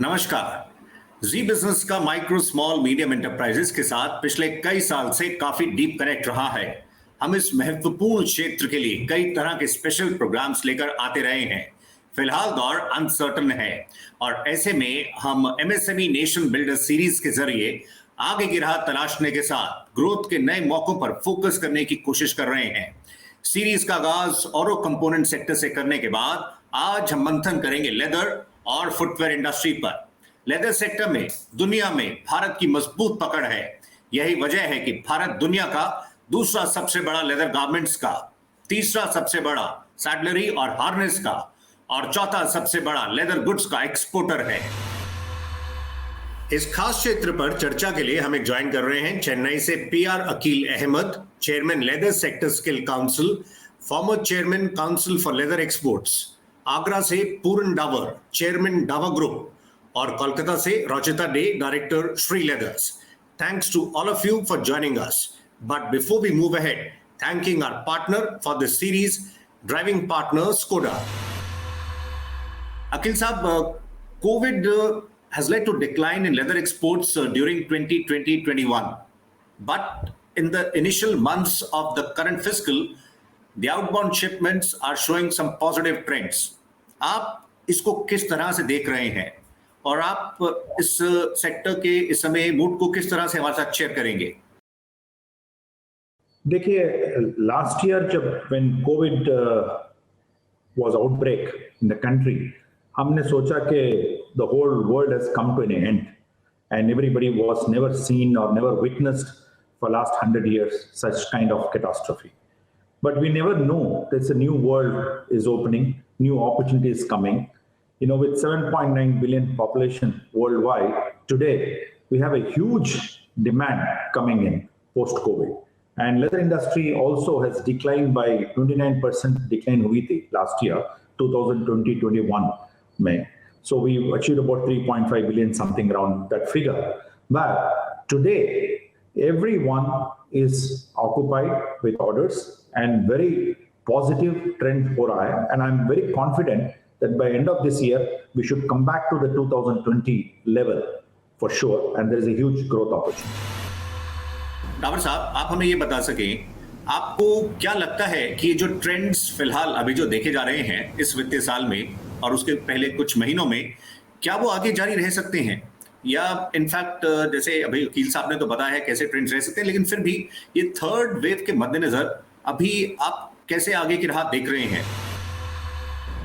नमस्कार। जी बिजनेस का micro small medium enterprises के साथ पिछले कई साल से काफी डीप कनेक्ट रहा है। हम इस महत्वपूर्ण क्षेत्र के लिए कई तरह के स्पेशल प्रोग्राम्स लेकर आते रहे हैं। फिलहाल दौर अनसर्टन है और ऐसे में हम एमएसएमई नेशन बिल्डर सीरीज के जरिए आगे की राह तलाशने के साथ ग्रोथ के नए मौकों पर फोकस करने की कोशिश कर रहे हैं। सीरीज का आगाज ऑरो कंपोनेंट सेक्टर से करने के बाद आज हम मंथन करेंगे लेदर और फुटवेयर इंडस्ट्री पर। लेदर सेक्टर में दुनिया में भारत की मजबूत पकड़ है। यही वजह है कि भारत दुनिया का दूसरा सबसे बड़ा लेदर गारमेंट्स का, तीसरा सबसे बड़ा सैडलरी और हार्नेस का और चौथा सबसे बड़ा लेदर गुड्स का एक्सपोर्टर है। इस खास क्षेत्र पर चर्चा के लिए हमें ज्वाइन कर रहे हैं चेन्नई से PR Akeel Ahmed, chairman leather sector skill council, former chairman council for leather exports, Agra से पूर्ण डावर, चेयरमैन डावर ग्रुप, और कोलकाता से Rochita Dey, director Shree leathers. Thanks to all of you for joining us. But before we move ahead, thanking our partner for this series, driving partner Skoda. Akhil Saab, COVID has led to decline in leather exports during 2020-21. But in the initial months of the current fiscal, the outbound shipments are showing some positive trends. आप इसको किस तरह से देख रहे हैं और आप इस सेक्टर के इस समय मूड को किस तरह से हमारे साथ शेयर करेंगे? देखिए, लास्ट ईयर जब when covid was outbreak in the country, हमने सोचा कि the whole world has come to an end and everybody was never seen और never witnessed for last 100 years such kind of catastrophe. But we never know that a new world is opening, new opportunities coming. You know, with 7.9 billion population worldwide, today we have a huge demand coming in post-COVID. And leather industry also has declined by 29% decline हुई थी last year, 2020-21 में. So we achieved about 3.5 billion, something around that figure. But today, everyone is occupied with orders and very positive trend हो रहा है. And I'm very confident that by end of this year, we should come back to the 2020 level for sure, and there is a huge growth opportunity. Dawar साहब, आप हमें ये बता सकें, आपको क्या लगता है कि जो ट्रेंड्स फिलहाल अभी जो देखे जा रहे हैं इस वित्तीय साल में और उसके पहले कुछ महीनों में, क्या वो आगे जारी रह सकते हैं? या इनफैक्ट जैसे अभी वकील साहब ने तो बताया है कैसे ट्रेंड्स रह सकते हैं, लेकिन फिर भी ये थर्ड वेव के मद्देनजर अभी आप कैसे आगे की राह देख रहे हैं?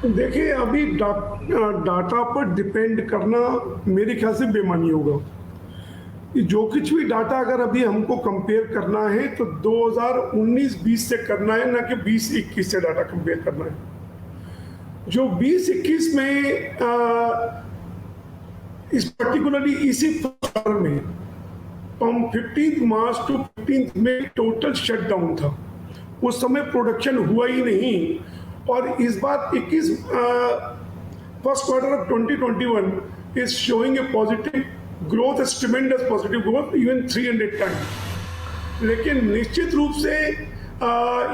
देखिए, अभी डाटा पर डिपेंड करना मेरे ख्याल से बेमानी होगा। जो कुछ भी डाटा अगर अभी हमको कंपेयर करना है तो 2019-20 से करना है, ना कि 20-21 से डाटा कंपेयर करना है। जो 20-21 में इस पर्टिकुलरली इसी फॉर्म में 15 मार्च टू 15 में टोटल शटडाउन था। उस समय प्रोडक्शन हुआ ही नहीं, और इस बार 21 first quarter of 2021 is showing A positive growth, ट्रेमेंडस positive growth, even 300 times. लेकिन निश्चित रूप से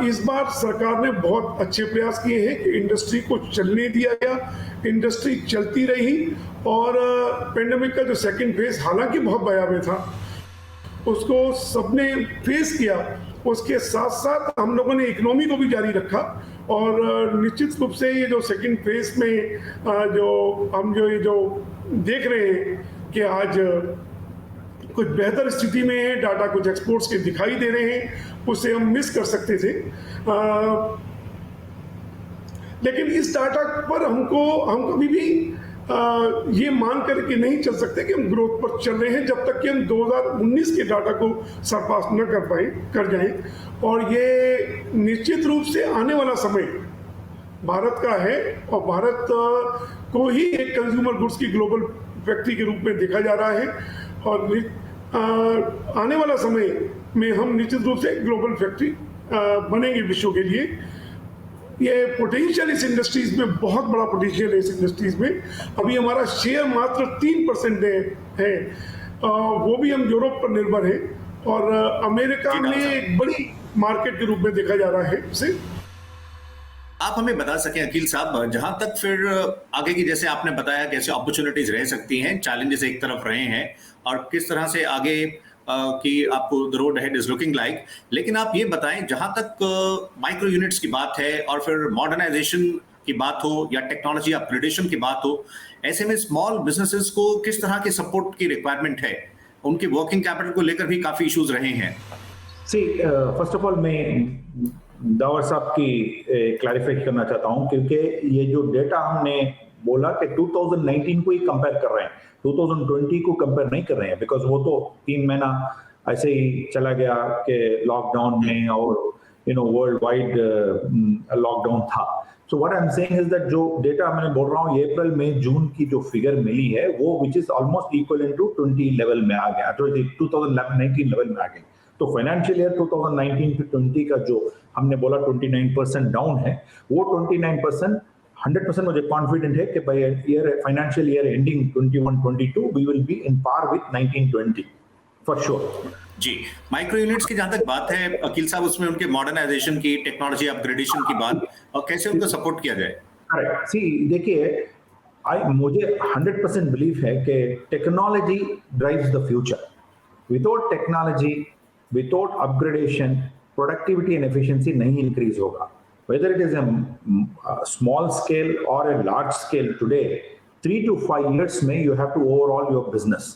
इस बार सरकार ने बहुत अच्छे प्रयास किए हैं कि इंडस्ट्री को चलने दिया गया, इंडस्ट्री चलती रही, और पेंडेमिक का जो सेकेंड फेज हालांकि बहुत भयावह था, उसको सबने फेस किया। उसके साथ साथ हम लोगों ने इकोनॉमी को भी जारी रखा, और निश्चित रूप से ये जो सेकंड फेज में जो हम जो देख रहे हैं कि आज कुछ बेहतर स्थिति में है, डाटा कुछ एक्सपोर्ट्स के दिखाई दे रहे हैं, उससे हम मिस कर सकते थे। लेकिन इस डाटा पर हम कभी भी ये मान करके नहीं चल सकते कि हम ग्रोथ पर चल रहे हैं जब तक कि हम 2019 के डाटा को सरपास न कर जाएं। और ये निश्चित रूप से आने वाला समय भारत का है, और भारत को ही एक कंज्यूमर गुड्स की ग्लोबल फैक्ट्री के रूप में देखा जा रहा है, और आने वाला समय में हम निश्चित रूप से ग्लोबल फैक्ट्री बनेंगे विश्व के लिए। ये पोटेंशियल इस इंडस्ट्रीज में बहुत बड़ा पोटेंशियल है। इस इंडस्ट्रीज में अभी हमारा शेयर मात्र 3% है, वो भी हम यूरोप पर निर्भर है, और अमेरिका में एक बड़ी मार्केट के रूप में देखा जा रहा है। आप हमें बता सकें अकील साहब, जहां तक फिर आगे की, जैसे आपने बताया कैसे अपॉर्चुनिटीज रह सकती हैं, चैलेंजेस एक तरफ रहे हैं और किस तरह से आगे की आपको the road ahead is looking like, लेकिन आप ये बताएं जहां तक माइक्रो यूनिट्स की बात है और फिर मॉडर्नाइजेशन की बात हो या टेक्नोलॉजी अपग्रेडेशन की बात हो, ऐसे में स्मॉल बिजनेसेस को किस तरह के सपोर्ट की रिक्वायरमेंट है? उनके वर्किंग कैपिटल को लेकर भी काफी इश्यूज रहे हैं। फर्स्ट ऑफ ऑल मैं दावर साहब की क्लैरिफाई करना चाहता हूं, क्योंकि ये जो डेटा हमने बोला कि 2019 को ही कंपेयर कर रहे हैं, 2020 को कंपेयर नहीं कर रहे हैं, बिकॉज वो तो 3 महीना ऐसे ही चला गया कि लॉकडाउन में और वर्ल्ड वाइड लॉकडाउन था। So what I am saying is that जो डेटा मैं बोल रहा हूँ अप्रैल में जून की जो फिगर मिली है वो which is almost equal to 20 level में आ गया, 2019 लेवल में आ गई। तो फाइनेंशियल ईयर 2019 टू 20 का जो हमने बोला 29% डाउन है, वो 29% 100% मुझे कॉन्फिडेंट है कि by financial year ending 21-22 we will be in par with 19-20 for sure. जी, माइक्रो यूनिट्स की जहां तक बात है अकील साहब, उसमें उनके मॉडर्नाइजेशन की, टेक्नोलॉजी अपग्रेडेशन की बात, और कैसे उनको सपोर्ट किया जाए? करेक्ट। सी देखिए, मुझे 100% बिलीव है कि technology drives the future. Without technology, without upgradation, productivity and efficiency नहीं इंक्रीज होगा। Whether it is a small scale or a large scale today, 3 to 5 years में you have to overhaul your business.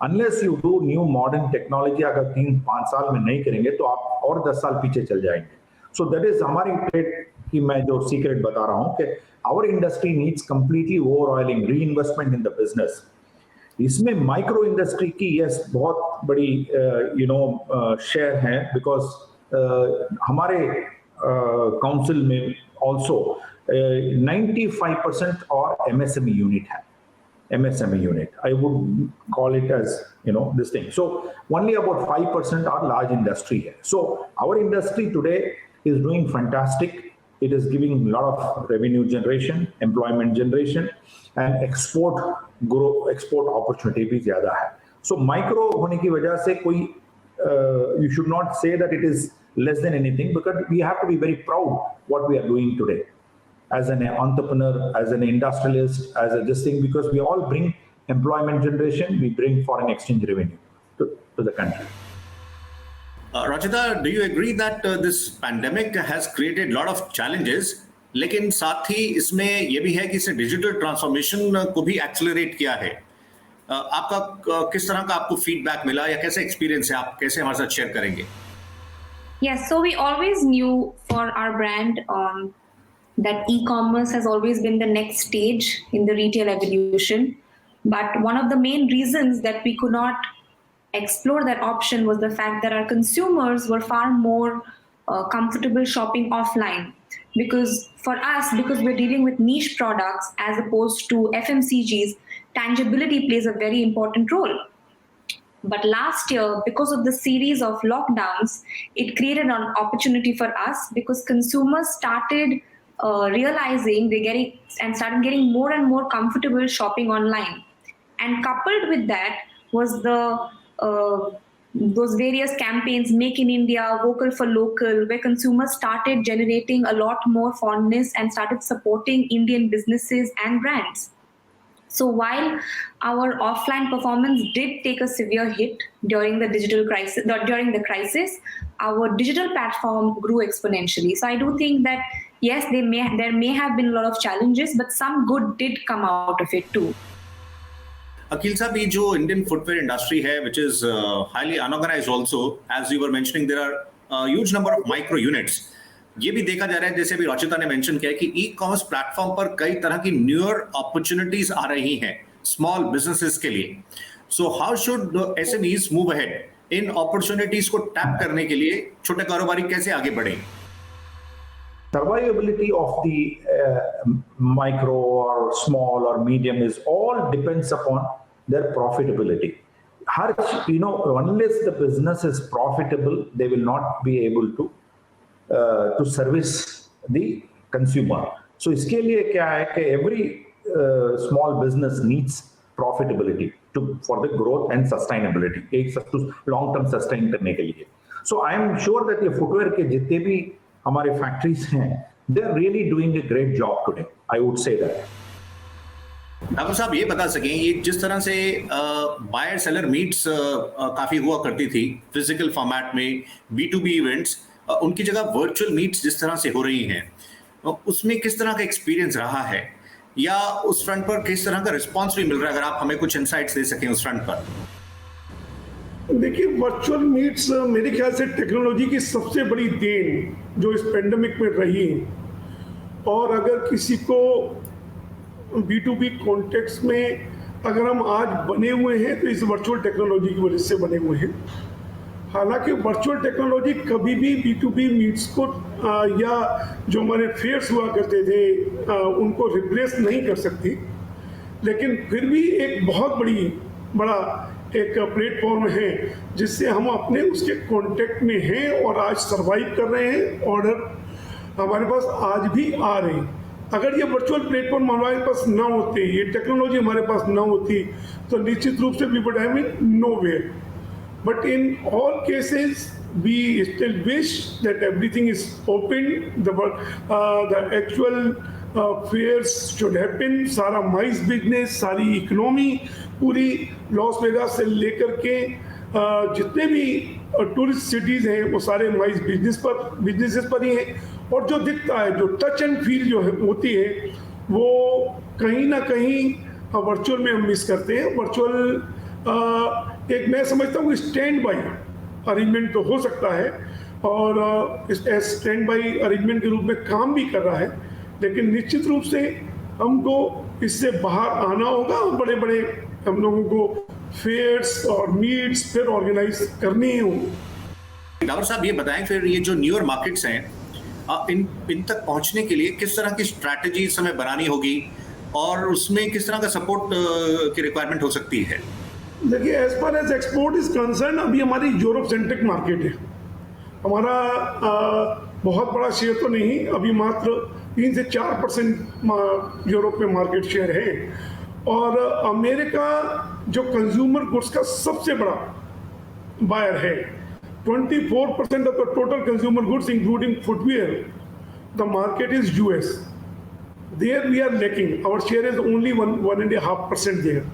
Unless you do new modern technology, अगर 3-5 साल में नहीं करेंगे तो आप और 10 साल पीछे चल जाएंगे। So that is हमारी ट्रेड की मैं जो सीक्रेट बता रहा हूँ कि our industry needs completely overhauling, reinvestment in the business. इसमें माइक्रो इंडस्ट्री की यस बहुत बड़ी शेयर है, बिकॉज हमारे काउंसिल में ऑल्सो 95% और MSME यूनिट है। MSME unit, I would call it as this thing. So only about 5% are large industry here. So our industry today is doing fantastic. It is giving a lot of revenue generation, employment generation, and export opportunity भी ज्यादा है। So micro होने की वजह से कोई you should not say that it is less than anything, because we have to be very proud what we are doing today as an entrepreneur, as an industrialist, as a this thing, because we all bring employment generation, we bring foreign exchange revenue to the country. Rachita, do you agree that this pandemic has created a lot of challenges, लेकिन साथ ही इसमें यह भी है कि इसने digital transformation को भी एक्सेलरेट किया है? आपका किस तरह का आपको फीडबैक मिला या कैसे एक्सपीरियंस है, आप कैसे हमारे साथ शेयर करेंगे? Yes, so we always knew for our brand that e-commerce has always been the next stage in the retail evolution. But one of the main reasons that we could not explore that option was the fact that our consumers were far more comfortable shopping offline. Because for us, because we're dealing with niche products as opposed to FMCGs, tangibility plays a very important role. But last year, because of the series of lockdowns, it created an opportunity for us, because consumers started realizing started getting more and more comfortable shopping online. And coupled with that was those various campaigns, Make in India, Vocal for Local, where consumers started generating a lot more fondness and started supporting Indian businesses and brands. So while our offline performance did take a severe hit during the crisis, our digital platform grew exponentially. So I do think that yes, there may have been a lot of challenges, but some good did come out of it too. Aqeel साहब, ये जो Indian footwear industry है, which is highly unorganized also, as you were mentioning, there are a huge number of micro units. ये भी देखा जा रहा है, जैसे अभी रचिता ने मेंशन किया, कि ई-कॉमर्स प्लेटफॉर्म पर कई तरह की न्यूअर अपॉर्चुनिटीज आ रही हैं स्मॉल बिजनेसेस के लिए। So how should SMEs move ahead in opportunities को टैप करने के लिए? छोटे कारोबारी कैसे आगे बढ़े? Survivability of the micro or small or medium is all depends upon their profitability. Unless the business is profitable, they will not be able to service the consumer. So इसके लिए क्या है कि every small business needs profitability for the growth and sustainability, एक long term sustain करने के लिए. So I am sure that ये footwear के जितने भी हमारे फैक्ट्रीज हैं, they're really doing a great job today. I would say that. Doctor साहब ये बता सकें, ये जिस तरह से बायर सेलर मीट्स काफी हुआ करती थी फिजिकल फॉर्मेट में, B2B इवेंट्स, उनकी जगह वर्चुअल मीट्स जिस तरह से हो रही हैं, उसमें किस तरह का एक्सपीरियंस रहा है, या उस फ्रंट पर किस तरह का रिस्पांस भी मिल रहा है? अगर आप हमें कुछ इनसाइट्स दे सकें उस फ्रंट पर। देखिए, वर्चुअल मीट्स मेरे ख्याल से टेक्नोलॉजी की सबसे बड़ी देन जो इस पेंडेमिक में रही है। और अगर किसी को B2B कॉन्टेक्स्ट में अगर हम आज बने हुए हैं तो इस वर्चुअल टेक्नोलॉजी की वजह से बने हुए हैं। हालांकि वर्चुअल टेक्नोलॉजी कभी भी B2B मीट्स को या जो हमारे फेयर्स हुआ करते थे उनको रिप्लेस नहीं कर सकती, लेकिन फिर भी एक बहुत बड़ा एक प्लेटफॉर्म है जिससे हम अपने उसके कांटेक्ट में हैं और आज सरवाइव कर रहे हैं। ऑर्डर हमारे पास आज भी आ रहे हैं। अगर ये वर्चुअल प्लेटफॉर्म हमारे पास ना होते, ये टेक्नोलॉजी हमारे पास ना होती, तो निश्चित रूप से we would have been nowhere. But in all cases, we still wish that everything is open. The actual fairs should happen. सारा माइस बिजनेस, सारी इकोनॉमी पूरी लॉस वेगास से लेकर के जितने भी टूरिस्ट सिटीज हैं वो सारे माइस बिजनेसेस पर ही हैं। और जो दिखता है, जो टच एंड फील जो होती है, वो कहीं ना कहीं वर्चुअल में हम मिस करते हैं। वर्चुअल एक मैं समझता हूँ स्टैंड बाई अरेंजमेंट तो हो सकता है और इस स्टैंड बाई अरेंजमेंट के रूप में काम भी कर रहा है, लेकिन निश्चित रूप से हमको इससे बाहर आना होगा और बड़े बड़े हम लोगों को फेयर्स और मीट्स फिर ऑर्गेनाइज करनी ही होंगी। डॉक्टर साहब ये बताएं, फिर ये जो न्यूअर मार्केट्स हैं, इन तक पहुंचने के लिए किस तरह की स्ट्रैटेजी इस समय बनानी होगी और उसमें किस तरह का सपोर्ट की रिक्वायरमेंट हो सकती है? देखिए, as far as export is concern, अभी हमारी यूरोप सेंट्रिक मार्केट है। हमारा बहुत बड़ा शेयर तो नहीं, अभी मात्र 3 से 4% यूरोप में मार्केट शेयर है। और अमेरिका जो कंज्यूमर गुड्स का सबसे बड़ा बायर है, 24% of the total consumer goods including footwear, the market is US। There we are lacking, our share is only 1.5% there.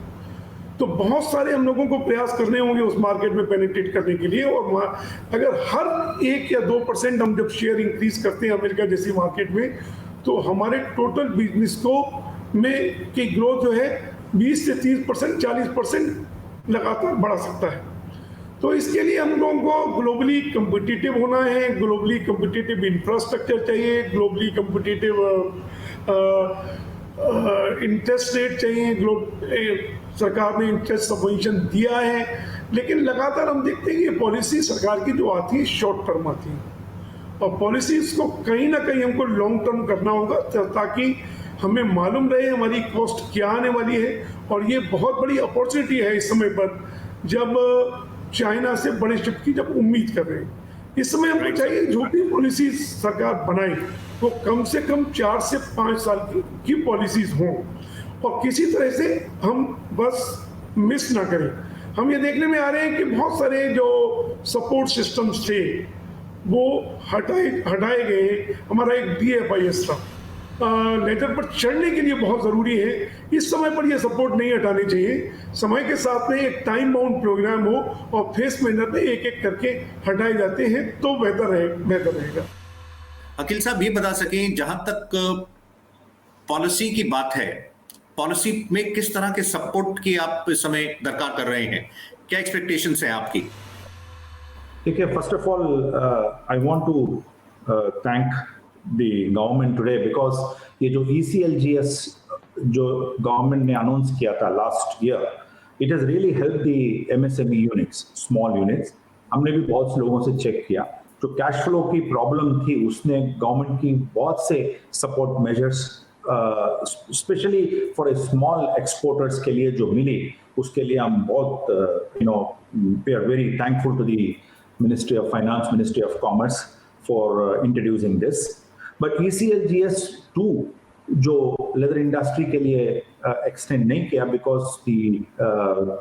तो बहुत सारे हम लोगों को प्रयास करने होंगे उस मार्केट में पेनिट्रेट करने के लिए। और अगर हर 1 या 2% हम जब शेयर इंक्रीज करते हैं अमेरिका जैसी मार्केट में, तो हमारे टोटल बिजनेस को में की ग्रोथ जो है 20 से 30%, 40% लगातार बढ़ा सकता है। तो इसके लिए हम लोगों को ग्लोबली कम्पिटिटिव होना है, ग्लोबली कम्पिटिटिव इंफ्रास्ट्रक्चर चाहिए, ग्लोबली कम्पिटिटिव इंटरेस्ट रेट चाहिए। सरकार ने इंटरेस्ट सबवेंशन दिया है, लेकिन लगातार हम देखते हैं कि ये पॉलिसी सरकार की जो आती है शॉर्ट टर्म आती है, और पॉलिसीज को कहीं ना कहीं हमको लॉन्ग टर्म करना होगा ताकि हमें मालूम रहे हमारी कॉस्ट क्या आने वाली है। और ये बहुत बड़ी अपॉर्चुनिटी है इस समय पर, जब चाइना से बड़े शिफ्ट की जब उम्मीद कर रहे हैं। इस समय हमको चाहिए जो भी पॉलिसीज सरकार बनाए वो कम से कम 4 से 5 साल की पॉलिसीज हों, और किसी तरह से हम बस मिस ना करें। हम ये देखने में आ रहे हैं कि बहुत सारे जो सपोर्ट सिस्टम्स थे वो हटाए गए। हमारा एक DFIS था, लेटर पर चढ़ने के लिए बहुत ज़रूरी है। इस समय पर ये सपोर्ट नहीं हटाने चाहिए। समय के साथ में एक टाइम बाउंड प्रोग्राम हो और फेस मैनर में एक एक करके हटाए जाते हैं तो बेहतर रहेगा। अखिल साहब ये बता सकें, जहां तक पॉलिसी की बात है, पॉलिसी में किस तरह के सपोर्ट की आप इस समय दरकार कर रहे हैं? क्या एक्सपेक्टेशंस हैं आपकी? देखिए, first of all I want to thank the government today, because ये जो ECLGS जो गवर्नमेंट ने अनाउंस किया था last year, it has really help the MSME units, small units. हमने भी बहुत से लोगों से चेक किया, जो कैश फ्लो की प्रॉब्लम थी उसने गवर्नमेंट की बहुत से support measures specially for a small exporters के लिए जो मिली, उसके लिए हम बहुत we are very thankful to the ministry of finance, ministry of commerce for introducing this. But ECLGS 2 जो लेदर इंडस्ट्री के लिए एक्सटेंड नहीं किया बिकॉज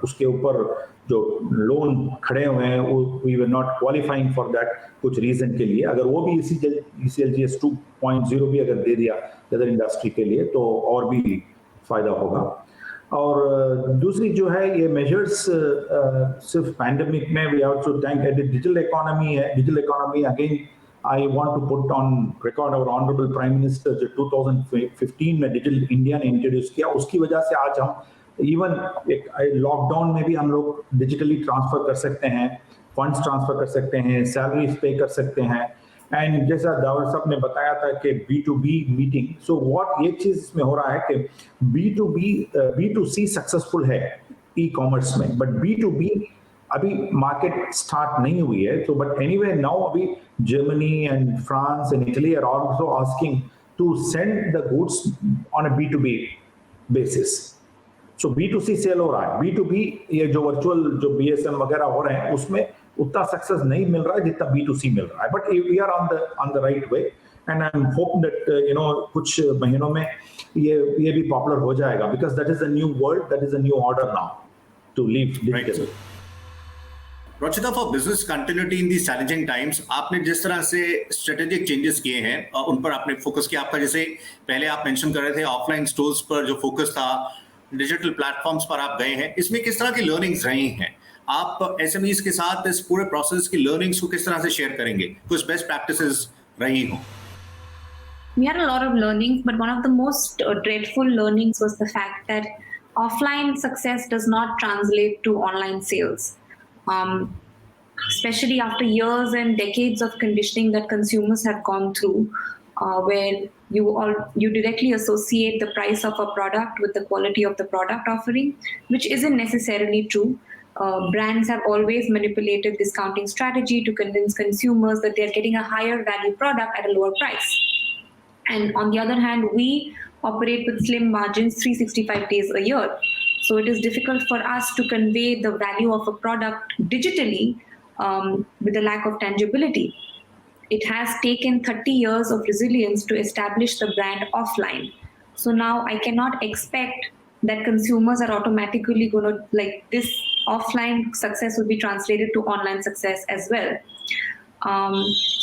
उसके ऊपर जो लोन खड़े हुए हैं वो we were not qualifying for that कुछ रीजन के लिए। अगर वो भी ECLGS 2.0 भी अगर दे दिया लेदर इंडस्ट्री के लिए तो और भी फायदा होगा। और दूसरी जो है ये मेजर्स सिर्फ पैंडेमिक में we also thank digital economy है। Digital economy again I want to put on record our honourable prime minister जो 2015 में डिजिटल इंडिया ने इंट्रोड्यूस किया, उसकी वजह से आज हम इवन एक लॉकडाउन में भी हम लोग डिजिटली ट्रांसफर कर सकते हैं, फंड्स ट्रांसफर कर सकते हैं, सैलरीज पे कर सकते हैं। एंड जैसा दावर साहब ने बताया था कि B2B मीटिंग, सो व्हाट एक चीज इसमें हो रहा है कि B2C सक्सेसफुल है ई कॉमर्स में, बट B2B अभी मार्केट स्टार्ट नहीं हुई है। तो बट एनीवे नाउ अभी Germany and France and Italy are also asking to send the goods on a B2B basis. So B2C sale हो रहा है, B2B ये जो वर्चुअल जो BSM वगैरह हो रहे हैं उसमें उतना सक्सेस नहीं मिल रहा है जितना B2C मिल रहा है। But we are on the right way and I am hope that कुछ महीनों में ये भी पॉपुलर हो जाएगा because that is a new world, that is a new order now to live digital. Rochita, for business continuity in these challenging times आपने जिस तरह से स्ट्रेटेजिक चेंजेस किए हैं उन पर आपने फोकस किया। आपका जैसे पहले आप मेंशन कर रहे थे ऑफलाइन स्टोर्स पर जो फोकस था, डिजिटल प्लेटफॉर्म्स पर आप गए हैं, इसमें किस तरह की लर्निंग्स रही हैं? आप एसएमईज के साथ इस पूरे प्रोसेस की लर्निंग्स को किस तरह से शेयर करेंगे? कुछ बेस्ट प्रैक्टिसेस रही हो? We had a lot of learnings, but one of the most dreadful learnings was the fact that offline success does not translate to online sales. Especially after years and decades of conditioning that consumers have gone through, where you directly associate the price of a product with the quality of the product offering, which isn't necessarily true. Brands have always manipulated discounting strategy to convince consumers that they're getting a higher value product at a lower price. And on the other hand, we operate with slim margins 365 days a year. So it is difficult for us to convey the value of a product digitally with a lack of tangibility. It has taken 30 years of resilience to establish the brand offline. So now I cannot expect that consumers are automatically going to, like, this offline success will be translated to online success as well.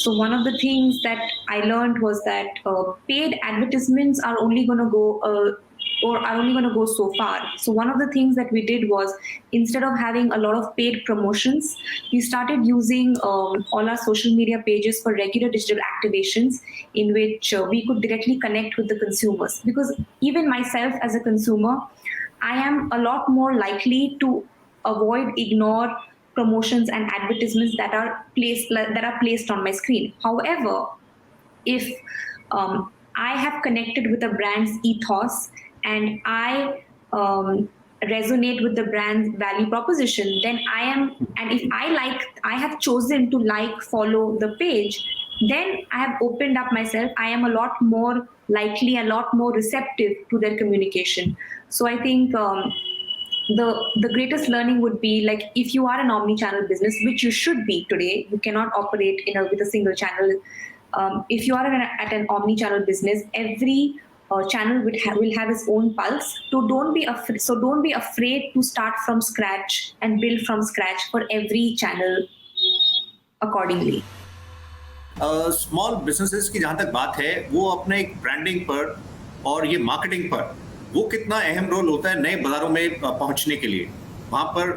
So one of the things that I learned was that paid advertisements are only going to go so far. So one of the things that we did was, instead of having a lot of paid promotions, we started using all our social media pages for regular digital activations in which we could directly connect with the consumers. Because even myself as a consumer, I am a lot more likely to ignore promotions and advertisements that are placed on my screen. However, if I have connected with the brand's ethos and I resonate with the brand's value proposition, then if I have chosen to follow the page, then I have opened up myself. I am a lot more likely, a lot more receptive to their communication. So I think the greatest learning would be, like, if you are an omni-channel business, which you should be today, you cannot operate with a single channel. If you are at an omni-channel business, every channel will have its own pulse. So don't be afraid to start from scratch and build from scratch for every channel accordingly. Small businesses की जहां तक बात है, वो अपने एक branding पर और ये मार्केटिंग पर वो कितना अहम रोल होता है नए बाजारों में पहुंचने के लिए, वहां पर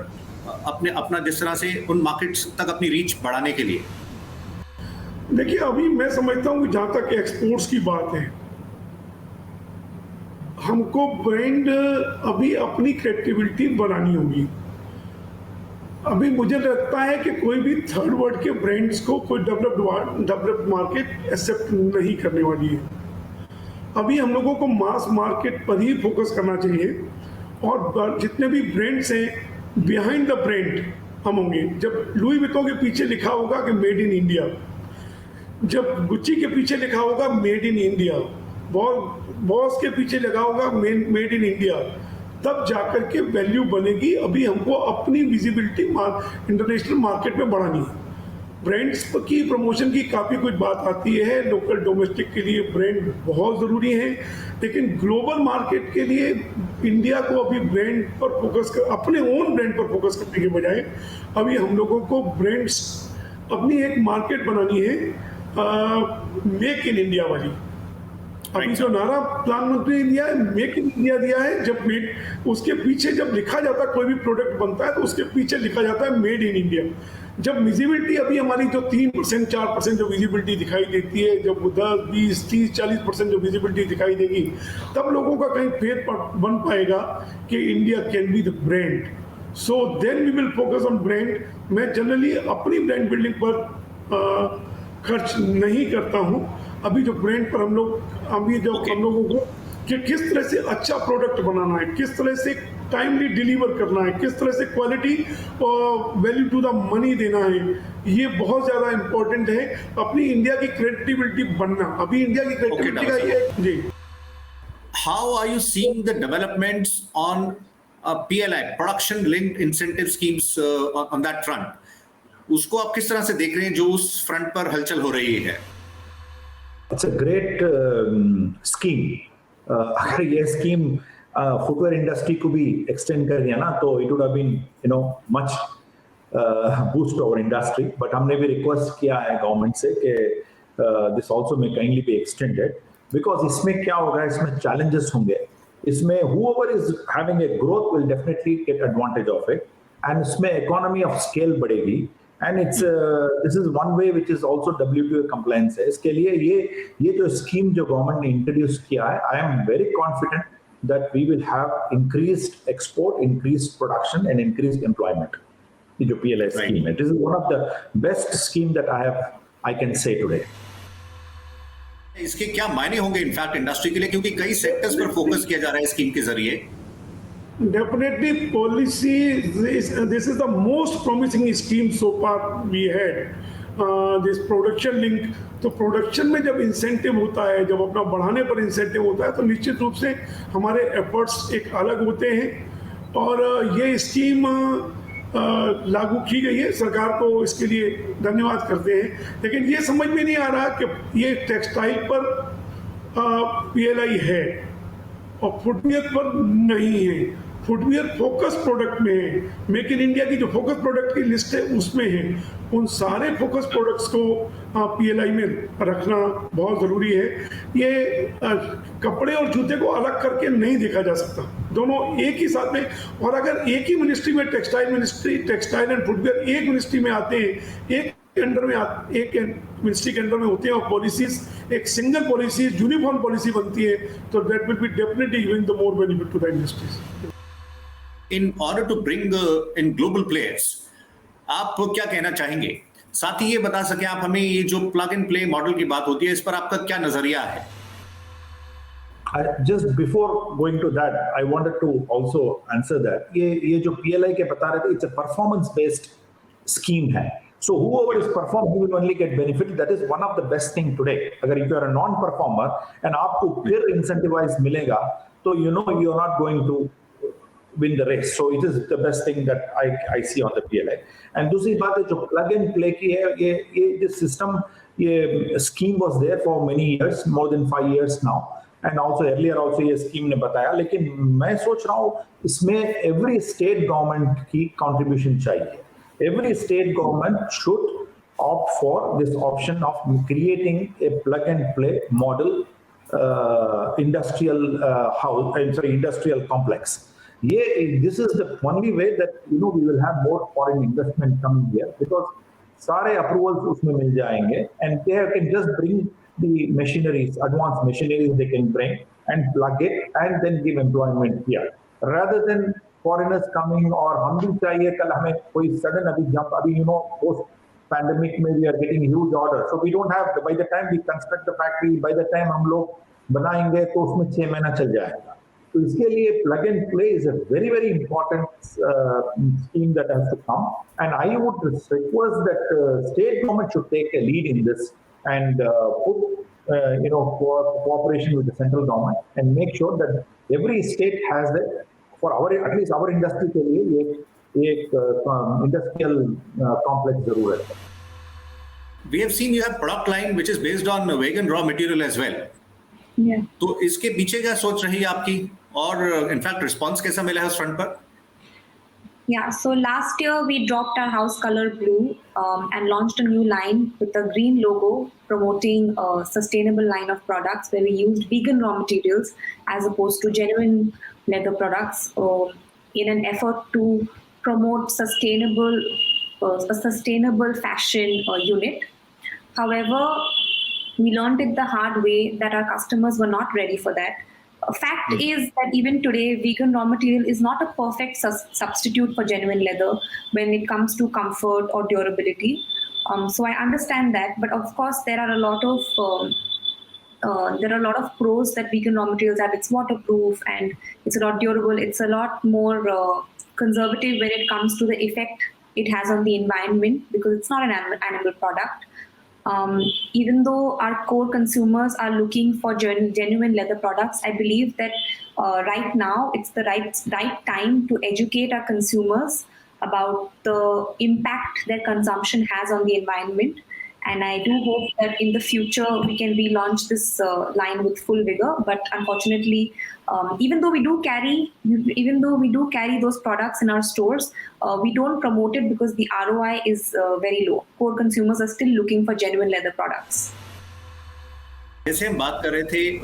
अपना जिस तरह से उन मार्केट्स तक अपनी रीच बढ़ाने के लिए? देखिए, अभी मैं समझता हूँ कि जहाँ तक एक्सपोर्ट्स की बात है, हमको ब्रांड अभी अपनी क्रेडिबिलिटी बनानी होगी। अभी मुझे लगता है कि कोई भी थर्ड वर्ल्ड के ब्रांड्स को कोई डेवलप्ड मार्केट एक्सेप्ट नहीं करने वाली है। अभी हम लोगों को मास मार्केट पर ही फोकस करना चाहिए, और जितने भी ब्रांड्स हैं, बिहाइंड द ब्रांड हम होंगे। जब लुई विटॉन के पीछे लिखा होगा कि मेड इन इंडिया, जब गुच्ची के पीछे लिखा होगा मेड इन इंडिया, बॉस के पीछे लगा होगा मेड इन इंडिया, तब जाकर के वैल्यू बनेगी। अभी हमको अपनी विजिबिलिटी इंटरनेशनल मार्केट में बढ़ानी है। ब्रांड्स की प्रमोशन की काफ़ी कुछ बात आती है। लोकल डोमेस्टिक के लिए ब्रांड बहुत ज़रूरी है, लेकिन ग्लोबल मार्केट के लिए इंडिया को अभी ब्रांड पर फोकस कर, अपने ओन ब्रांड पर फोकस करने के बजाय अभी हम लोगों को ब्रांड्स अपनी एक मार्केट बनानी है, मेक इन इंडिया वाली। अभी जो नारा प्रधानमंत्री ने दिया है, मेक इन इंडिया दिया है, जब मेड उसके पीछे जब लिखा जाता है कोई भी प्रोडक्ट बनता है तो उसके पीछे लिखा जाता है मेड इन इंडिया। जब विजिबिलिटी अभी हमारी जो 3% 4% जो विजिबिलिटी दिखाई देती है, जब 10 20 30 40% जो विजिबिलिटी दिखाई देगी, तब लोगों का कहीं फेथ बन पाएगा कि India can be the brand. So then we will focus on brand. मैं जनरली अपनी ब्रांड बिल्डिंग पर खर्च नहीं करता हूँ। अभी जो ब्रांड पर हम लोगों को कि किस तरह से अच्छा प्रोडक्ट बनाना है, किस तरह से टाइमली डिलीवर करना है, किस तरह से क्वालिटी और वैल्यू टू द मनी देना है, ये बहुत ज़्यादा इम्पोर्टेंट है। अपनी इंडिया की क्रेडिबिलिटी बनना, अभी इंडिया की क्रेडिबिलिटी का ये जी। How are you seeing the developments on PLI, production linked incentive schemes on that front? उसको आप किस तरह से देख रहे हैं जो उस फ्रंट पर हलचल हो रही है? It's a great scheme. अगर ये स्कीम फुटवेयर इंडस्ट्री को भी एक्सटेंड कर दिया ना तो it would have been much boost our industry. But हमने भी रिक्वेस्ट किया है गवर्नमेंट से कि this also may kindly be extended, because इसमें क्या होगा, इसमें चैलेंजेस होंगे, इसमें whoever is having a growth will definitely get advantage of it, and इसमें economy of scale बढ़ेगी, and it's this is one way which is also WTO compliance है। इसके लिए ये जो स्कीम जो गवर्नमेंट ने इंट्रोड्यूस किया है, I am very confident that we will have increased export, increased production and increased employment. ये जो PLI scheme है, this is one of the best scheme that I can say today. इसके क्या मायने होंगे इनफैक्ट इंडस्ट्री के लिए, क्योंकि कई सेक्टर्स पर फोकस किया जा रहा है स्कीम के जरिए? Definitely policy, this is the most promising scheme so far we had. This production link, तो प्रोडक्शन में जब इंसेंटिव होता है, जब अपना बढ़ाने पर इंसेंटिव होता है, तो निश्चित रूप से हमारे एफर्ट्स एक अलग होते हैं। और ये स्कीम लागू की गई है, सरकार को इसके लिए धन्यवाद करते हैं। लेकिन ये समझ में नहीं आ रहा कि ये टेक्सटाइल पर PLI है और फुटवियर पर नहीं है। फुटवियर फोकस प्रोडक्ट में है, मेक इन इंडिया की जो फोकस प्रोडक्ट की लिस्ट है उसमें है। उन सारे फोकस प्रोडक्ट्स को PLI में रखना बहुत ज़रूरी है। ये कपड़े और जूते को अलग करके नहीं देखा जा सकता, दोनों एक ही साथ में। और अगर एक ही मिनिस्ट्री में टेक्सटाइल एंड फुटवियर एक मिनिस्ट्री में आते हैं, एक मिनिस्ट्री के अंडर में होते हैं और पॉलिसीज एक सिंगल पॉलिसी, यूनिफॉर्म पॉलिसी बनती है, तो that will be definitely giving the more benefit to the industries. In order to bring in global players, आप क्या कहना चाहेंगे? साथ ही ये बता सके आप हमें, ये जो प्लग एंड प्ले मॉडल की बात होती है, इस पर आपका क्या नजरिया है? Just before going to that, I wanted to also answer that. ये जो PLI के बता रहे थे, it's a performance based scheme है. So whoever is perform, he will only get benefit. That is one of the best thing today. अगर if you are a non-performer and आपको फिर incentivize मिलेगा, तो you know you are not going to win the race. So it is the best thing that I see on the PLI. And दूसरी बात है जो plug and play की है, ये this system, ये scheme was there for many years, more than 5 years now. And also earlier also ये scheme ने बताया, लेकिन मैं सोच रहा हूँ इसमें every state government की contribution चाहिए. Every state government should opt for this option of creating a plug and play model industrial complex. This is the only way that we will have more foreign investment coming here, because सारे approvals उसमें मिल जाएंगे and they can just bring the machineries, advanced machineries they can bring and plug it and then give employment here, rather than foreigners coming। और हम भी चाहिए कल हमें कोई sudden अभी jump, अभी post pandemic में we are getting huge orders, so we don't have, by the time we construct the factory, by the time हम लोग बनाएंगे तो उसमें 6 महीना चल जाएगा। तो इसके लिए plug and play is a very, very important scheme that has to come, and I would request that state government should take a lead in this and put cooperation with the central government and make sure that every state has that for our, at least our industry के लिए एक industrial complex जरूरत है। We have seen you have product line which is based on vegan raw material as well. Yeah. तो इसके पीछे क्या सोच रही है आपकी, और इनफैक्ट रिस्पांस कैसा मिला है उस फ्रंट पर? Yeah, so last year we dropped our house color blue and launched a new line with a green logo promoting a sustainable line of products where we used vegan raw materials as opposed to genuine leather products in an effort to promote a sustainable fashion unit. However, we learned it the hard way that our customers were not ready for that. Fact is that even today, vegan raw material is not a perfect substitute for genuine leather when it comes to comfort or durability. So I understand that, but of course there are a lot of pros that vegan raw materials have. It's waterproof and it's a lot durable. It's a lot more conservative when it comes to the effect it has on the environment because it's not an animal product. Even though our core consumers are looking for genuine leather products, I believe that right now it's the right time to educate our consumers about the impact their consumption has on the environment. And I do hope that in the future we can relaunch this line with full vigor. But unfortunately, even though we do carry those products in our stores, we don't promote it because the ROI is very low. Core consumers are still looking for genuine leather products. जैसे हम बात कर रहे थे,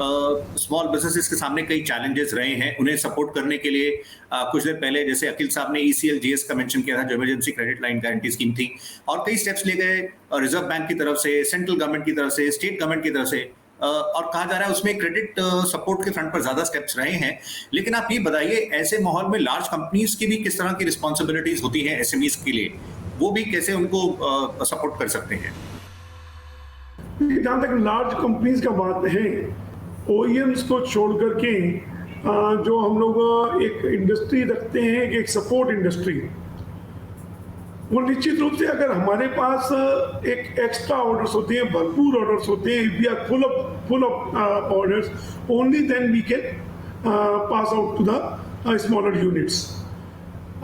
small businesses के सामने कई challenges रहे हैं, उन्हें सपोर्ट करने के लिए कुछ देर पहले जैसे अखिल साहब ने ECLGS का मेंशन किया था, जो emergency credit line guarantee scheme थी, और कई स्टेप्स लिए गए रिजर्व बैंक की तरफ से, सेंट्रल गवर्नमेंट की तरफ से, स्टेट गवर्नमेंट की तरफ से, और कहा जा रहा है उसमें क्रेडिट सपोर्ट के फ्रंट पर ज्यादा स्टेप्स रहे हैं। लेकिन आप ये बताइए, ऐसे माहौल में लार्ज कंपनीज की भी किस तरह की रिस्पॉन्सिबिलिटीज होती हैं SMEs के लिए, वो भी कैसे उनको सपोर्ट कर सकते हैं? जहाँ तक लार्ज कंपनीज का बात है, OEMs को छोड़ करके जो हम लोग एक इंडस्ट्री रखते हैं, एक सपोर्ट इंडस्ट्री, वो निश्चित रूप से अगर हमारे पास एक एक्स्ट्रा ऑर्डर्स होते हैं, भरपूर ऑर्डर्स होते हैं, we are full of orders, only then we can pass out to the smaller units.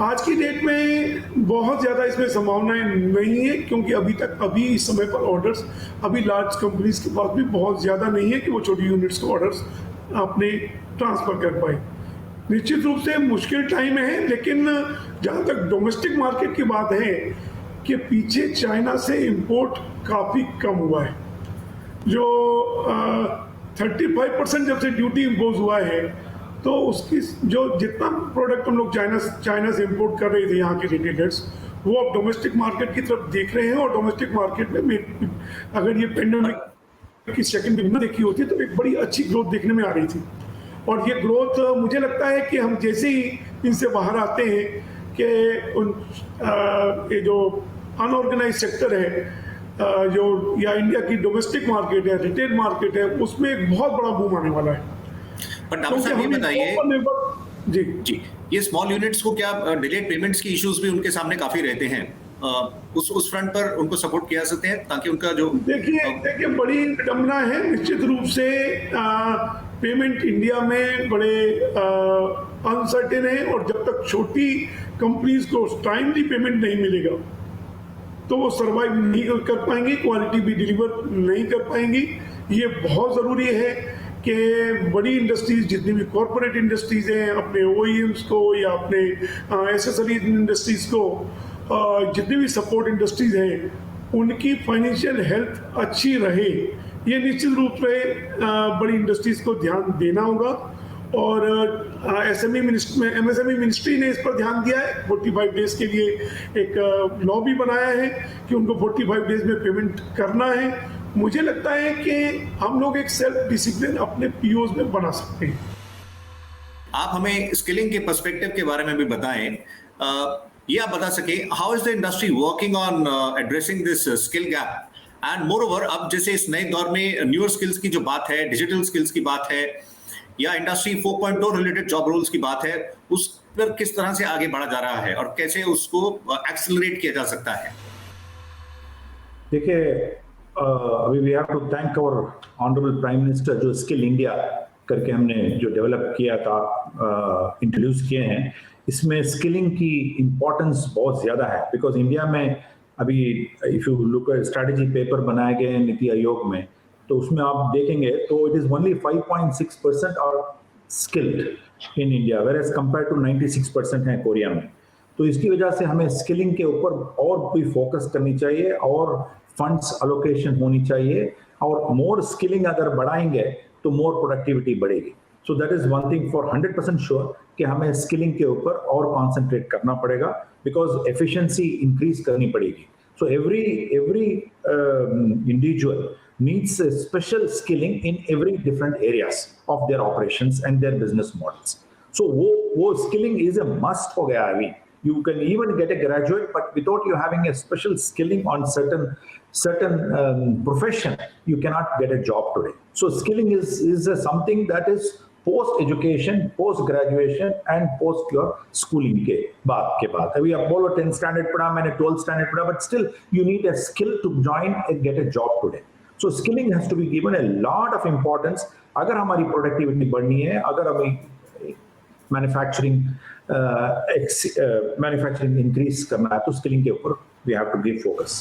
आज की डेट में बहुत ज़्यादा इसमें संभावनाएं नहीं है, क्योंकि अभी इस समय पर ऑर्डर्स अभी लार्ज कंपनीज के पास भी बहुत ज़्यादा नहीं है कि वो छोटी यूनिट्स को ऑर्डर्स अपने ट्रांसफ़र कर पाए। निश्चित रूप से मुश्किल टाइम है, लेकिन जहाँ तक डोमेस्टिक मार्केट की बात है कि पीछे चाइना से इंपोर्ट काफ़ी कम हुआ है। जो 35% जब से ड्यूटी इम्पोज हुआ है, तो उसकी जो जितना प्रोडक्ट हम लोग चाइना से इंपोर्ट कर रहे थे यहाँ के रिटेलर्स, वो अब डोमेस्टिक मार्केट की तरफ देख रहे हैं। और डोमेस्टिक मार्केट में अगर ये पेंडेमिक की सेकंड वेव न देखी होती तो एक बड़ी अच्छी ग्रोथ देखने में आ रही थी। और ये ग्रोथ मुझे लगता है कि हम जैसे ही इनसे बाहर आते हैं कि ये जो अनऑर्गेनाइज सेक्टर है जो या इंडिया की डोमेस्टिक मार्केट है, रिटेल मार्केट है, उसमें एक बहुत बड़ा बूम आने वाला है। पर डॉक्टर साहब ये बताइए जी, ये स्मॉल यूनिट्स को क्या डिलेड पेमेंट्स की इश्यूज भी उनके सामने काफी रहते हैं, उस फ्रंट पर उनको सपोर्ट किया सकते हैं ताकि उनका जो देखिए बड़ी विडंबना है। निश्चित रूप से पेमेंट इंडिया में बड़े अनसर्टेन है, और जब तक छोटी कंपनीज को टाइमली पेमेंट नहीं मिलेगा तो वो सर्वाइव नहीं कर पाएंगी, क्वालिटी भी डिलीवर नहीं कर पाएंगी। ये बहुत ज़रूरी है कि बड़ी इंडस्ट्रीज, जितनी भी कॉरपोरेट इंडस्ट्रीज हैं, अपने OEMs को या अपने एसेसरी इंडस्ट्रीज को, जितनी भी सपोर्ट इंडस्ट्रीज हैं, उनकी फाइनेंशियल हेल्थ अच्छी रहे, ये निश्चित रूप से बड़ी इंडस्ट्रीज को ध्यान देना होगा। और MSME मिनिस्ट्री ने इस पर ध्यान दिया है। 45 डेज के लिए एक लॉ भी बनाया है कि उनको 45 डेज में पेमेंट करना है। मुझे लगता है कि हम लोग एक सेल्फ डिसिप्लिन अपने POs में बना सकते हैं। आप हमें स्किलिंग के पर्सपेक्टिव के बारे में भी बताएं, ये आप बता सके, how is the industry working on addressing this skill gap, and more over अब जैसे इस नए दौर में न्यूअर स्किल्स की जो बात है, डिजिटल स्किल्स की बात है, या इंडस्ट्री 4.0 रिलेटेड जॉब रोल्स की बात है, उस पर किस तरह से आगे बढ़ा जा रहा है और कैसे उसको एक्सेलरेट किया जा सकता है? देखिए, अभी we have to thank our honourable prime minister, जो स्किल इंडिया करके हमने जो डेवलप किया था, इंट्रोड्यूस किए हैं। इसमें स्किलिंग की इम्पोर्टेंस बहुत ज़्यादा है, बिकॉज इंडिया में अभी if you look at strategy paper बनाए गए हैं नीति आयोग में, तो उसमें आप देखेंगे तो इट इज ओनली 5.6% और skilled in India, whereas compare to 96% है कोरिया में। तो इसकी वजह से हमें स्किलिंग के ऊपर और भी फोकस करनी चाहिए और फंड्स अलोकेशन होनी चाहिए, और मोर स्किलिंग अगर बढ़ाएंगे तो मोर प्रोडक्टिविटी बढ़ेगी। So that is one thing for 100% sure कि हमें स्किलिंग के ऊपर और कॉन्सेंट्रेट करना पड़ेगा, बिकॉज एफिशिएंसी इंक्रीज करनी पड़ेगी। So every individual needs a special skilling in every different areas of their operations and their business models. So wo skilling is a must ho gaya hai. You can even get a graduate, but without you having a special skilling on certain profession, you cannot get a job today. So skilling is something that is post education, post graduation and post your schooling के बाद अभी आप बोलो 10th standard पढ़ा, मैंने 12th standard पढ़ा, but still you need a skill to join and get a job today. So skilling has to be given a lot of importance. अगर हमारी प्रोडक्टिविटी बढ़नी है, अगर हमें मैन्युफैक्चरिंग इंक्रीज करना है, तो स्किलिंग के ऊपर we have to give focus.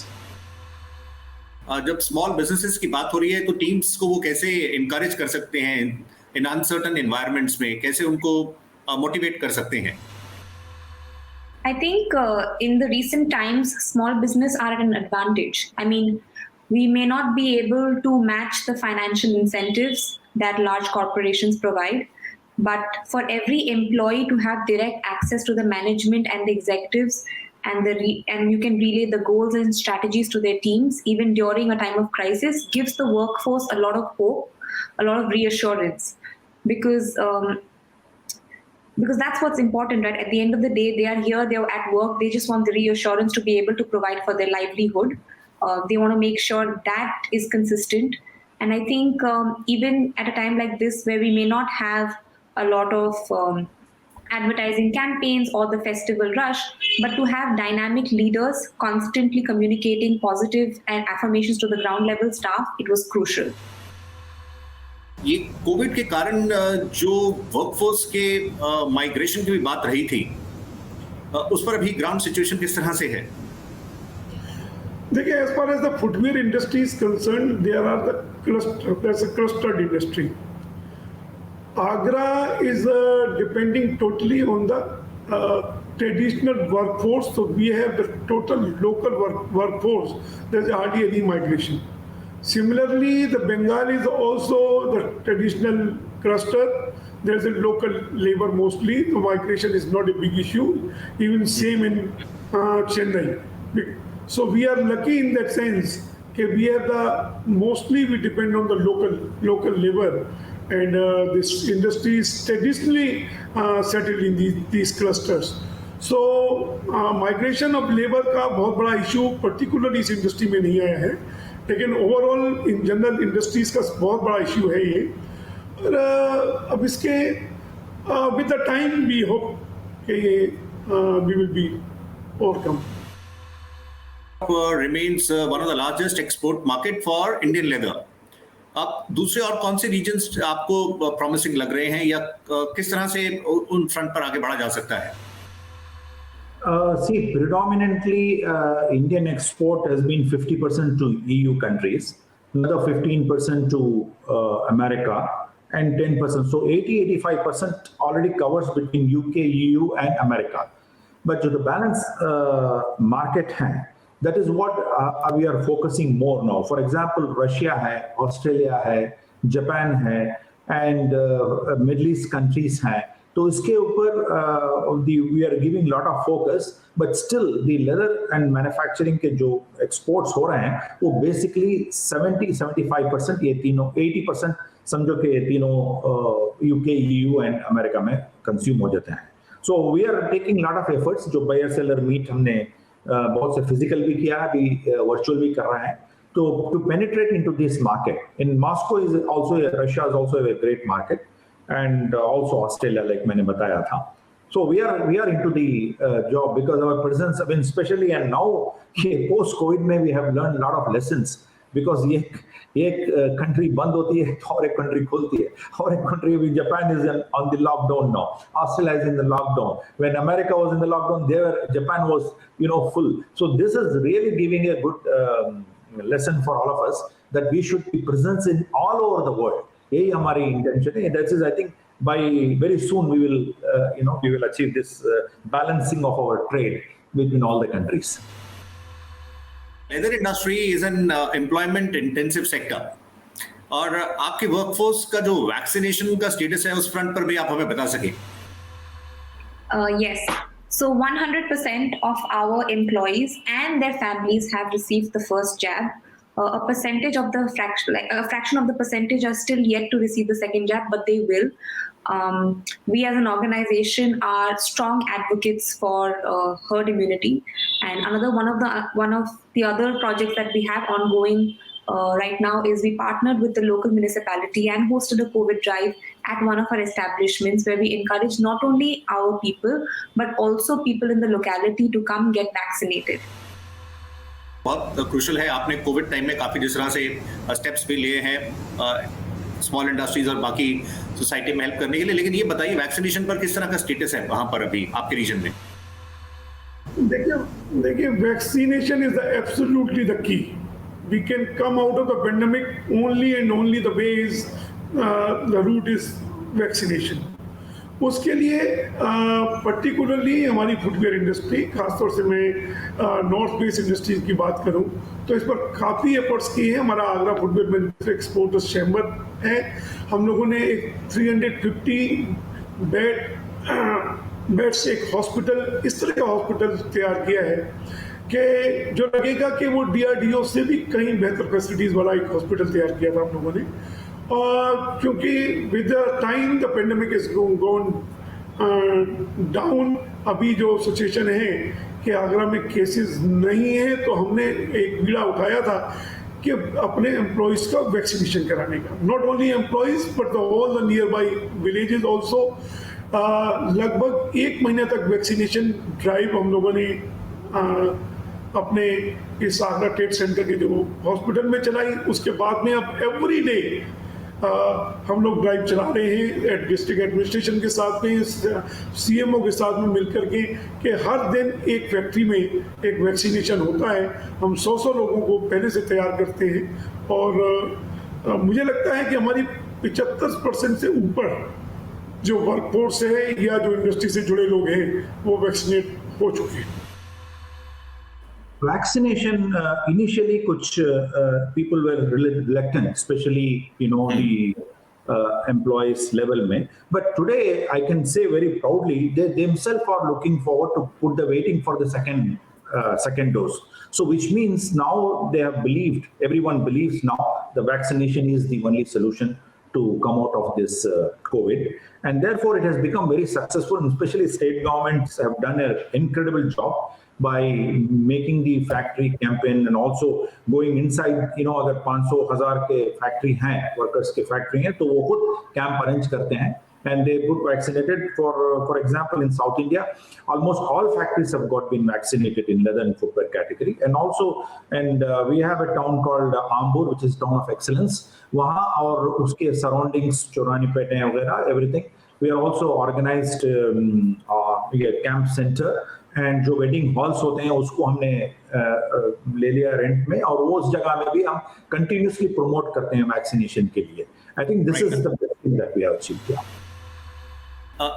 जब स्मॉल बिजनेसेस की बात हो रही है तो टीम्स को वो कैसे इनकरेज कर सकते हैं इन अनसर्टन एनवायरनमेंट्स में, कैसे उनको मोटिवेट कर सकते हैं? I think in the recent times, small business are at an advantage. I mean, we may not be able to match the financial incentives that large corporations provide, but for every employee to have direct access to the management and the executives, and you can relay the goals and strategies to their teams, even during a time of crisis, gives the workforce a lot of hope, a lot of reassurance, because that's what's important, right? At the end of the day, they are here, they are at work, they just want the reassurance to be able to provide for their livelihood. They want to make sure that is consistent. And I think even at a time like this, where we may not have a lot of advertising campaigns or the festival rush, but to have dynamic leaders constantly communicating positive and affirmations to the ground level staff, it was crucial. ये Covid के कारण जो workforce के migration की भी बात रही थी, उस पर अभी ग्राउंड सिचुएशन किस तरह से है? देखिए, as far as the footwear industry is concerned, there's a clustered industry. Agra is depending totally on the traditional workforce, so we have the total local workforce. There's hardly any migration. Similarly, the Bengal is also the traditional cluster. There's a local labor mostly. The migration is not a big issue. Even same in Chennai. So we are lucky in that sense that we mostly we depend on the local labor, and this industry is traditionally settled in these clusters. So migration of labor का बहुत बड़ा issue particularly इस industry में नहीं आया है, लेकिन overall in general industries का बहुत बड़ा issue है ये। और अब इसके with the time we hope कि ये we will be overcome. Remains one of the largest export market for Indian leather. अब दूसरे और कौन से रीजन्स आपको प्रॉमिसिंग लग रहे हैं, या किस तरह से उन फ्रंट पर आगे बढ़ा जा सकता है? See, predominantly Indian export has been 50% to EU countries, another 15% to America, and 10%. So 80-85% already covers between UK, EU, and America. But to the balance market है, that is what we are focusing more now. For example, Russia है, Australia है, Japan है, and Middle East countries हैं. तो इसके ऊपर we are giving lot of focus, but still the leather and manufacturing के जो exports हो रहे हैं, वो basically 70-75% ये तीनों, 80% समझो कि ये तीनों UK, EU and America में consume हो जाते हैं. So we are taking lot of efforts. जो buyer seller meet हमने बहुत से फिजिकल भी किया है, अभी वर्चुअल भी कर रहे हैं, तो to penetrate into this market. In Moscow is also, Russia is also a great market, and also Australia, like मैंने बताया था. So we are into the job because our presence, I mean specially and now post covid में we have learn lot of lessons because एक country बंद होती है और एक country खुलती है, और एक country with Japan is on the lockdown now, Australia is in the lockdown. When America was in the lockdown, Japan was full. So this is really giving a good lesson for all of us that we should be present in all over the world. यही हमारी intention है. That is, I think, by very soon we will achieve this balancing of our trade between all the countries. Leather industry is an employment intensive sector, और आपके workforce का जो vaccination का status है उस फ्रंट पर भी आप हमें बता सके. Yes. So 100% of our employees and their families have received the first jab. A percentage of the fraction of the percentage are still yet to receive the second jab, but they will. We as an organization are strong advocates for herd immunity, and one of the other projects that we have ongoing right now is we partnered with the local municipality and hosted a COVID drive at one of our establishments where we encourage not only our people but also people in the locality to come get vaccinated. बहुत crucial है. आपने Covid time में काफी जिस तरह से steps भी लिए हैं स्मॉल इंडस्ट्रीज और बाकी सोसाइटी में हेल्प करने के लिए, लेकिन ये बताइए वैक्सीनेशन पर किस तरह का स्टेटस है वहां पर अभी आपके रीजन में? देखिए vaccination is absolutely the key. We can come out of the pandemic only and only the way is the route is vaccination. उसके लिए पर्टिकुलरली हमारी फुटवेयर इंडस्ट्री, खासतौर से मैं नॉर्थ बेस्ड इंडस्ट्रीज की बात करूं तो इस पर काफ़ी एफर्ट्स किए हैं. हमारा Agra footwear manufacturing exporters chamber है. हम लोगों ने एक 350 बेड्स एक हॉस्पिटल, इस तरह का हॉस्पिटल तैयार किया है कि जो लगेगा कि वो DRDO से भी कहीं बेहतर फैसिलिटीज़ वाला एक हॉस्पिटल तैयार किया था हम लोगों ने. और क्योंकि with the time the pandemic is gone down, अभी जो सिचुएशन है कि आगरा में केसेस नहीं है, तो हमने एक बीड़ा उठाया था कि अपने एम्प्लॉयज़ का वैक्सीनेशन कराने का. Not only employees but the whole the nearby villages also. लगभग 1 महीने तक वैक्सीनेशन ड्राइव हम लोगों ने अपने इस आगरा ट्रेड सेंटर के जो हॉस्पिटल में चलाई. उसके बाद में अब एवरी डे हम लोग ड्राइव चला रहे हैं डिस्ट्रिक्ट एडमिनिस्ट्रेशन के साथ में, CMO के साथ में मिलकर के, कि हर दिन एक फैक्ट्री में एक वैक्सीनेशन होता है. हम 100 लोगों को पहले से तैयार करते हैं, और मुझे लगता है कि हमारी 75% से ऊपर जो वर्कफोर्स है या जो इंडस्ट्री से जुड़े लोग हैं वो वैक्सीनेट हो चुके हैं. Vaccination initially, कुछ people were reluctant, especially the employees level में. But today, I can say very proudly, they themselves are looking forward to waiting for the second dose. So, which means now they have believed. Everyone believes now the vaccination is the only solution to come out of this COVID, and therefore it has become very successful. And especially state governments have done an incredible job by making the factory campaign and also going inside. अगर 500,000 के factory हैं, workers के factory हैं, तो वो खुद camp arrange करते हैं and they put vaccinated. For example, in South India, almost all factories have been vaccinated in leather and footwear category. And also, we have a town called Ambur, which is town of excellence. वहाँ और उसके surroundings, चौरानीपेट हैं वगैरह, everything. We are also organized a camp center. And जो wedding halls होते हैं उसको हमने ले लिया रेंट में, और वो उस जगह में भी हम कंटिन्यूसली प्रमोट करते हैं वैक्सीनेशन के लिए. I think this is the best thing that we have achieved.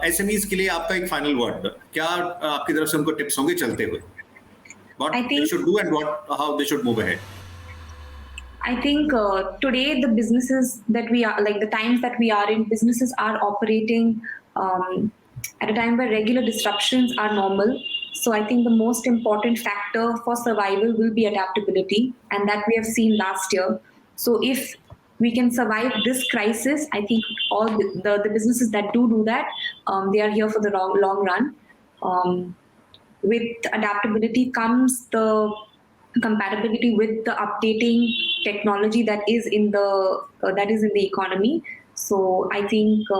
SMEs के लिए आपका एक फाइनल वर्ड, क्या आपकी तरफ से उनको टिप्स होंगे चलते हुए, what they should do and how they should move ahead? I think today the businesses that we are, like the times that we are in, businesses are operating at a time where regular disruptions are normal. So I think the most important factor for survival will be adaptability, and that we have seen last year. So if we can survive this crisis, I think all the businesses that do that, they are here for the long run. With adaptability comes the compatibility with the updating technology that is in the economy. So I think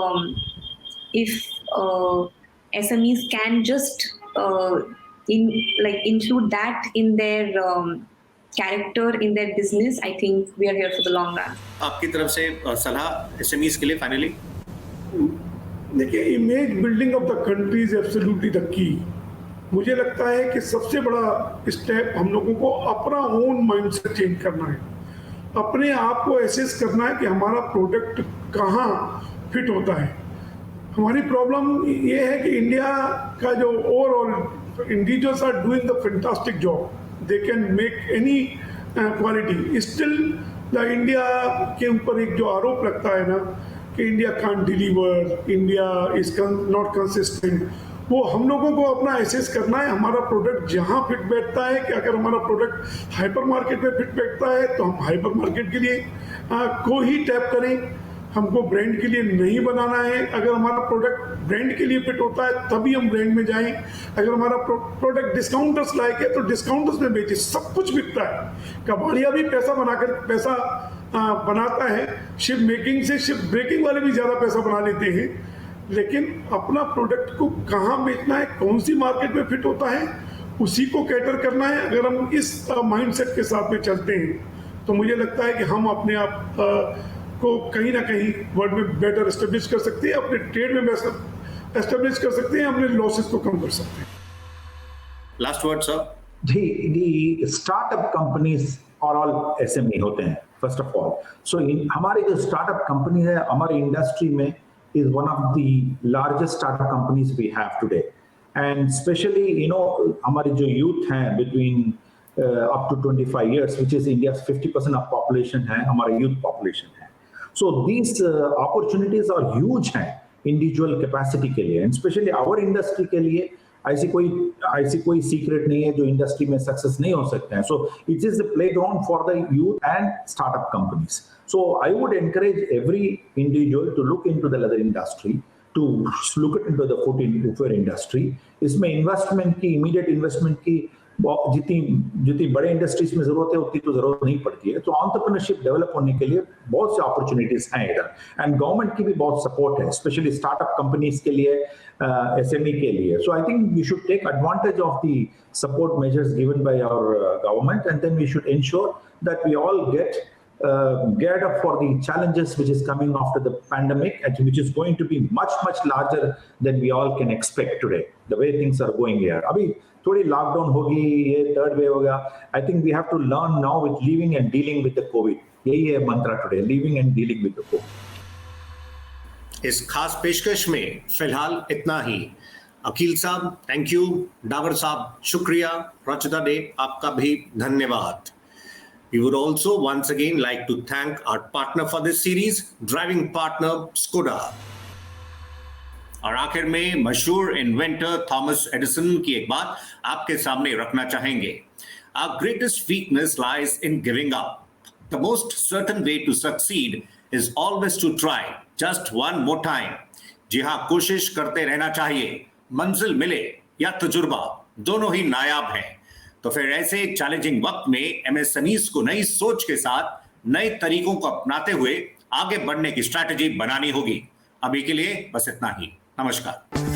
if SMEs can just include that in their character in their business, I think we are here for the long run. आपकी तरफ से सलाह SMEs के लिए finally? देखिए, image building of the country is absolutely the की। मुझे लगता है कि सबसे बड़ा स्टेप हम लोगों को अपना ओन माइंडसेट चेंज करना है, अपने आप को एसेस करना है कि हमारा प्रोडक्ट कहाँ फिट होता है। हमारी प्रॉब्लम ये है कि इंडिया का जो overall individuals are doing the fantastic job, they can make any quality, still the India के ऊपर एक जो आरोप लगता है ना कि India can't deliver, India is not consistent, वो हम लोगों को अपना एसेस करना है। हमारा प्रोडक्ट जहाँ फिट बैठता है कि अगर हमारा प्रोडक्ट हाइपर मार्केट में फिट बैठता है तो हम हाइपर मार्केट के लिए को ही टैप करें, हमको ब्रांड के लिए नहीं बनाना है। अगर हमारा प्रोडक्ट ब्रांड के लिए फिट होता है तभी हम ब्रांड में जाएं। अगर हमारा प्रोडक्ट डिस्काउंटर्स लायक है तो डिस्काउंटर्स में बेचें। सब कुछ बिकता है, कबाड़िया भी पैसा बनाता है, शिप मेकिंग से शिप ब्रेकिंग वाले भी ज़्यादा पैसा बना लेते हैं, लेकिन अपना प्रोडक्ट को कहाँ बेचना है, कौन सी मार्केट में फिट होता है, उसी को कैटर करना है। अगर हम इस माइंडसेट के साथ में चलते हैं तो मुझे लगता है कि हम अपने आप को कहीं ना कहीं वर्ल्ड में बेटर एस्टेब्लिश कर सकते हैं, अपने ट्रेड में बेटर एस्टेब्लिश कर सकते हैं, अपने लॉसेस को कम कर सकते हैं। Last word sir. The startup companies are all SME होते हैं first of all. So हमारे जो startup company है हमारी industry में is one of the largest startup companies we have today, and especially हमारे जो youth हैं between up to 25 years, which is India's 50% of population है, हमारा youth population है. So these opportunities are huge हैं individual capacity के लिए, and especially our industry के लिए ऐसी कोई सीक्रेट नहीं है जो इंडस्ट्री में सक्सेस नहीं हो सकते हैं. So it is the playground for the youth and startup companies. So I would encourage every individual to look into the leather industry, to look into the footwear industry. इसमें investment की, immediate investment की जितनी बड़े industries में जरूरत है उतनी तो जरूरत नहीं पड़ती है. तो एंटरप्रेन्योरशिप डेवलप होने के लिए बहुत से अपॉर्चुनिटीज हैं इधर, एंड गवर्नमेंट की भी बहुत सपोर्ट है, स्पेशली स्टार्टअप कंपनीज के लिए, SME के लिए. So I think we should take advantage of the support measures given by our government, and then we should ensure that we all get geared up for the challenges which is coming after the pandemic, and which is going to be much larger than we all can expect today, the way things are going here. अभी थोड़ी lockdown होगी, ये third wave होगा. I think we have to learn now with living and dealing with the COVID. यही है मंत्रा today, living and dealing with the COVID. इस खास पेशकश में फिलहाल इतना ही. अकील साहब थैंक यू, डावर साहब शुक्रिया, रचिता डे आपका भी धन्यवाद. We would also once again like to thank our partner for this series, driving partner Skoda. और आखिर में मशहूर इन्वेंटर थॉमस एडिसन की एक बात आपके सामने रखना चाहेंगे. Our greatest weakness lies in giving up. The most certain way to succeed is always to try just one more time. जी हाँ, कोशिश करते रहना चाहिए. मंजिल मिले या तजुर्बा, दोनों ही नायाब हैं. तो फिर ऐसे चैलेंजिंग वक्त में MSMEs को नई सोच के साथ नए तरीकों को अपनाते हुए आगे बढ़ने की स्ट्रैटेजी बनानी होगी. अभी के लिए बस इतना ही. नमस्कार.